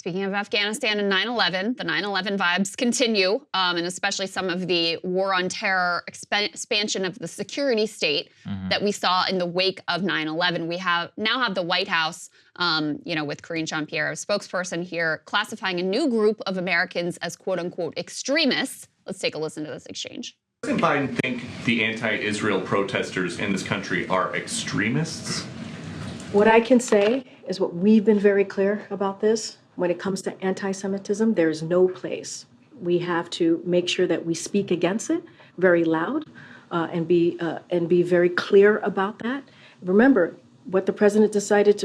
Speaking of Afghanistan and 9/11, the 9/11 vibes continue, and especially some of the war on terror expansion of the security state that we saw in the wake of 9/11. We now have the White House, with Karine Jean-Pierre, a spokesperson here, classifying a new group of Americans as quote-unquote extremists. Let's take a listen to this exchange. Doesn't Biden think the anti-Israel protesters in this country are extremists? What I can say is what we've been very clear about this. When it comes to anti-Semitism, there's no place. We have to make sure that we speak against it very loud and be very clear about that. Remember, what the president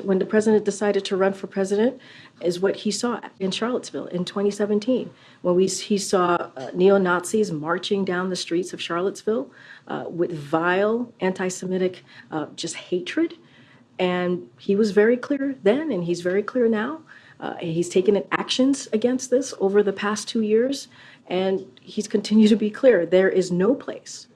when the president decided to run for president is what he saw in Charlottesville in 2017, when he saw neo-Nazis marching down the streets of Charlottesville with vile anti-Semitic just hatred. And he was very clear then, and he's very clear now. He's taken actions against this over the past 2 years, and he's continued to be clear. There is no place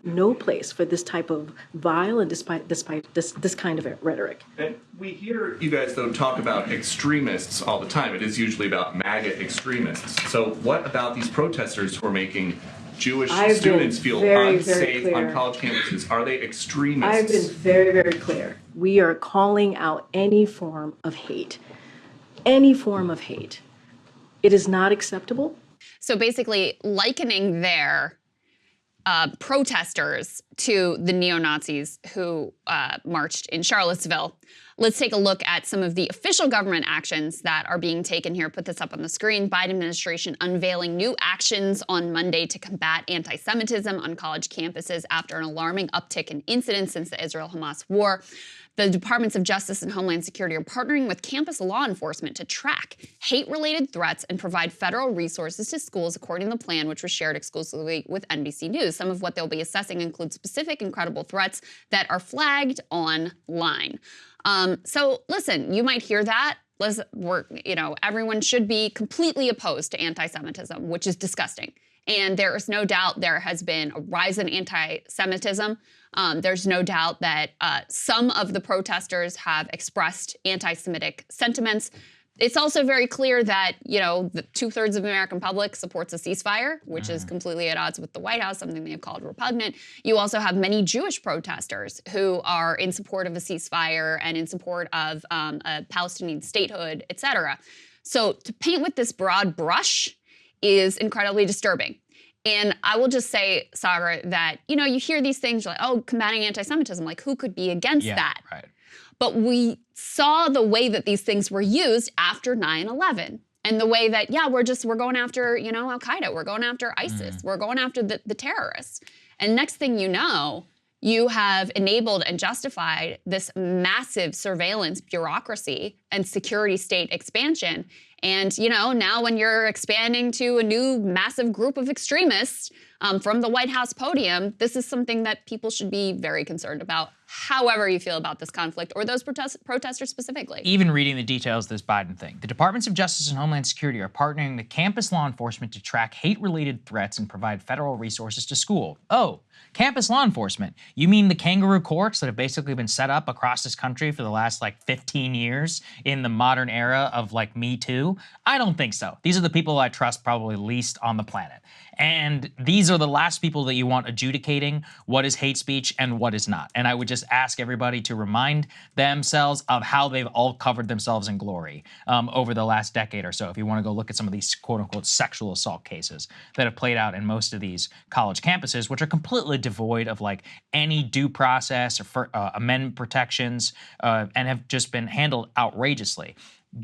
for this type of vile and despite this kind of rhetoric. And we hear you guys, though, talk about extremists all the time. It is usually about MAGA extremists. So what about these protesters who are making Jewish students feel unsafe on college campuses? Are they extremists? I've been very, very clear. We are calling out any form of hate. Any form of hate. It is not acceptable. So basically likening their protesters to the neo-Nazis who marched in Charlottesville. Let's take a look at some of the official government actions that are being taken here. Put this up on the screen. Biden administration unveiling new actions on Monday to combat anti-Semitism on college campuses after an alarming uptick in incidents since the Israel-Hamas war. The Departments of Justice and Homeland Security are partnering with campus law enforcement to track hate-related threats and provide federal resources to schools according to the plan, which was shared exclusively with NBC News. Some of what they'll be assessing include specific and credible threats that are flagged online. So listen, you might hear that. Everyone should be completely opposed to anti-Semitism, which is disgusting. And there is no doubt there has been a rise in anti-Semitism. There's no doubt that some of the protesters have expressed anti-Semitic sentiments. It's also very clear that, the 2/3 of the American public supports a ceasefire, which is completely at odds with the White House, something they have called repugnant. You also have many Jewish protesters who are in support of a ceasefire and in support of a Palestinian statehood, et cetera. So to paint with this broad brush is incredibly disturbing. And I will just say, Saagar, that, you hear these things like, oh, combating anti-Semitism, like who could be against that? Right. But we saw the way that these things were used after 9/11 and the way that, we're going after, Al-Qaeda, we're going after ISIS, we're going after the terrorists. And next thing you know, you have enabled and justified this massive surveillance bureaucracy and security state expansion. And, now when you're expanding to a new massive group of extremists from the White House podium, this is something that people should be very concerned about, however you feel about this conflict or those protesters specifically. Even reading the details of this Biden thing, the Departments of Justice and Homeland Security are partnering with campus law enforcement to track hate-related threats and provide federal resources to school. Oh, campus law enforcement. You mean the kangaroo courts that have basically been set up across this country for the last 15 years in the modern era of Me Too? I don't think so. These are the people I trust probably least on the planet. And these are the last people that you want adjudicating what is hate speech and what is not. And I would just ask everybody to remind themselves of how they've all covered themselves in glory over the last decade or so. If you want to go look at some of these quote-unquote sexual assault cases that have played out in most of these college campuses, which are completely devoid of any due process or amendment protections and have just been handled outrageously.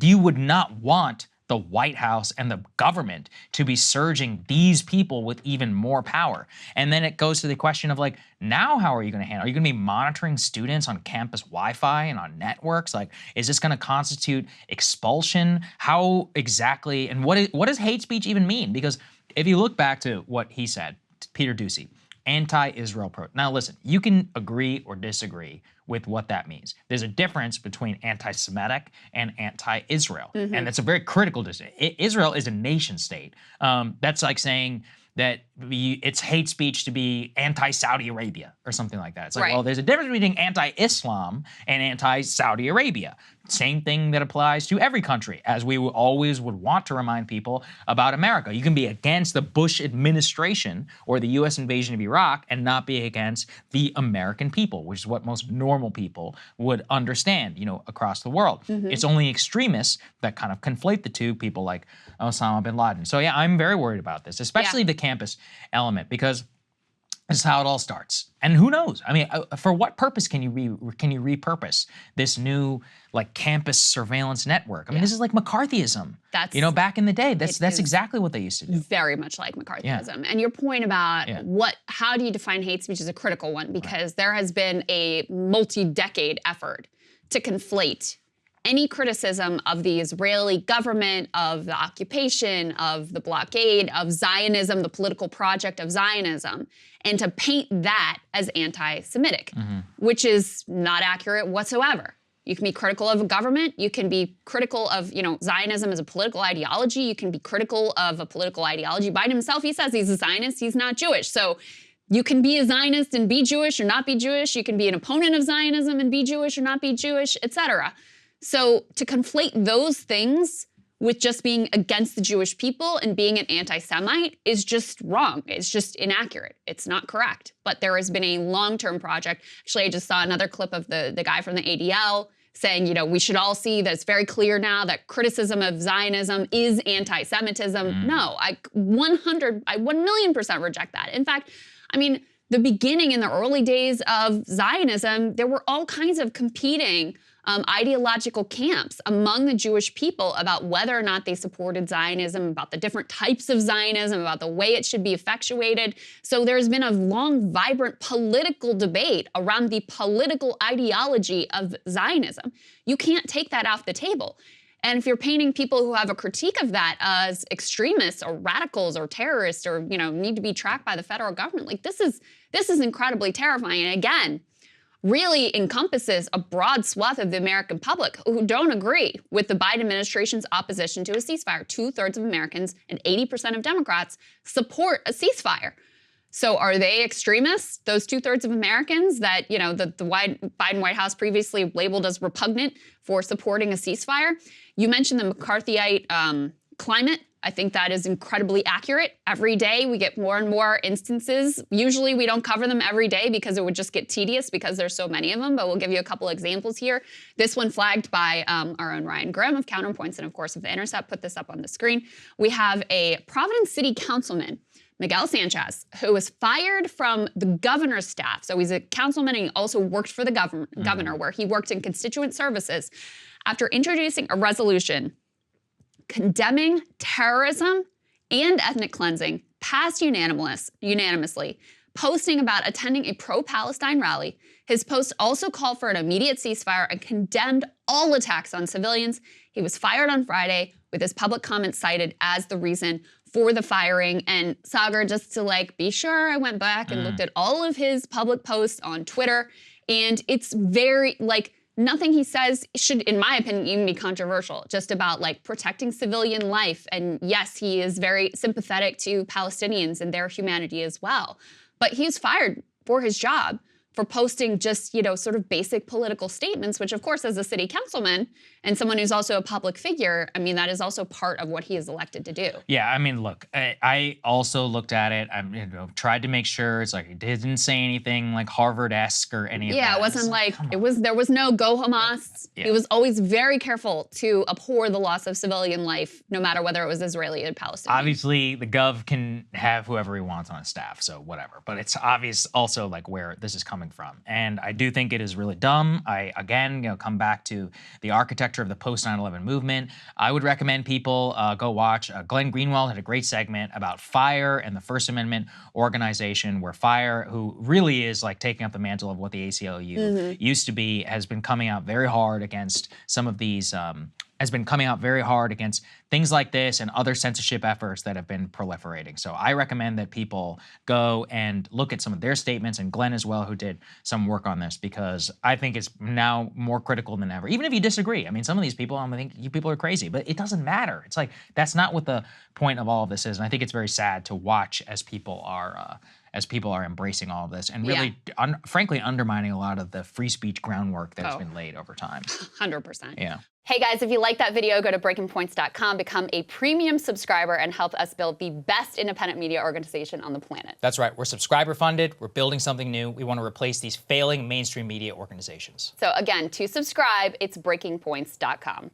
You would not want the White House and the government to be surging these people with even more power. And then it goes to the question of now how are you going to handle? Are you going to be monitoring students on campus Wi-Fi and on networks? Is this going to constitute expulsion? How exactly, and what does hate speech even mean? Because if you look back to what he said, Peter Doocy, anti-Israel Now listen, you can agree or disagree with what that means. There's a difference between anti-Semitic and anti-Israel. And that's a very critical distinction. Israel is a nation state. That's like saying that it's hate speech to be anti-Saudi Arabia or something like that. It's like, Right. well, there's a difference between anti-Islam and anti-Saudi Arabia. Same thing that applies to every country, as we always would want to remind people about America. You can be against the Bush administration or the U.S. invasion of Iraq and not be against the American people, which is what most normal people would understand, across the world. It's only extremists that kind of conflate the two, people like Osama bin Laden. So yeah, I'm very worried about this, especially the campus element, because this is how it all starts. And who knows? I mean, for what purpose can you repurpose this new campus surveillance network? I mean, this is like McCarthyism. That's back in the day. That's exactly what they used to do. Very much like McCarthyism. And your point about how do you define hate speech is a critical one, because there has been a multi-decade effort to conflate any criticism of the Israeli government, of the occupation, of the blockade, of Zionism, the political project of Zionism, and to paint that as anti-Semitic, which is not accurate whatsoever. You can be critical of a government. You can be critical of, Zionism as a political ideology. You can be critical of a political ideology. Biden himself, he says he's a Zionist. He's not Jewish. So you can be a Zionist and be Jewish or not be Jewish. You can be an opponent of Zionism and be Jewish or not be Jewish, etc. So to conflate those things with just being against the Jewish people and being an anti-Semite is just wrong. It's just inaccurate. It's not correct. But there has been a long-term project. Actually, I just saw another clip of the guy from the ADL saying, we should all see that it's very clear now that criticism of Zionism is anti-Semitism. No, I 1,000,000% reject that. In fact, I mean, the beginning in the early days of Zionism, there were all kinds of competing ideological camps among the Jewish people about whether or not they supported Zionism, about the different types of Zionism, about the way it should be effectuated. So there's been a long, vibrant political debate around the political ideology of Zionism. You can't take that off the table. And if you're painting people who have a critique of that as extremists or radicals or terrorists or, need to be tracked by the federal government, this is incredibly terrifying. And again, really encompasses a broad swath of the American public who don't agree with the Biden administration's opposition to a ceasefire. 2/3 of Americans and 80% of Democrats support a ceasefire. So are they extremists, those 2/3 of Americans that, the Biden White House previously labeled as repugnant for supporting a ceasefire? You mentioned the McCarthyite climate. I think that is incredibly accurate. Every day we get more and more instances. Usually we don't cover them every day because it would just get tedious because there's so many of them, but we'll give you a couple examples here. This one flagged by our own Ryan Grimm of Counterpoints and of course of The Intercept, put this up on the screen. We have a Providence City councilman, Miguel Sanchez, who was fired from the governor's staff. So he's a councilman and he also worked for the governor where he worked in constituent services after introducing a resolution condemning terrorism and ethnic cleansing, passed unanimously, posting about attending a pro-Palestine rally. His post also called for an immediate ceasefire and condemned all attacks on civilians. He was fired on Friday with his public comments cited as the reason for the firing. And Saagar, just to be sure, I went back and looked at all of his public posts on Twitter, and it's very nothing he says should, in my opinion, even be controversial, just about protecting civilian life. And yes, he is very sympathetic to Palestinians and their humanity as well. But he's fired for his job for posting just, sort of basic political statements, which of course, as a city councilman and someone who's also a public figure, I mean, that is also part of what he is elected to do. Yeah, I mean, look, I also looked at it. I tried to make sure it's he didn't say anything Harvard-esque or any of that. Yeah, it wasn't there was no go Hamas. Yeah. He was always very careful to abhor the loss of civilian life, no matter whether it was Israeli or Palestinian. Obviously, the gov can have whoever he wants on his staff, so whatever. But it's obvious also where this is coming from. And I do think it is really dumb. I, again, come back to the architecture of the post-9/11 movement. I would recommend people go watch. Glenn Greenwald had a great segment about FIRE and the First Amendment organization, where FIRE, who really is taking up the mantle of what the ACLU used to be, has been coming out very hard against some of these has been coming out very hard against things like this and other censorship efforts that have been proliferating. So I recommend that people go and look at some of their statements, and Glenn as well, who did some work on this, because I think it's now more critical than ever. Even if you disagree, I mean, some of these people, I think you people are crazy, but it doesn't matter. It's like, that's not what the point of all of this is. And I think it's very sad to watch as people are embracing all of this and really, frankly, undermining a lot of the free speech groundwork that has been laid over time. 100%. Yeah. Hey guys, if you like that video, go to breakingpoints.com, become a premium subscriber, and help us build the best independent media organization on the planet. That's right. We're subscriber funded. We're building something new. We want to replace these failing mainstream media organizations. So again, to subscribe, it's breakingpoints.com.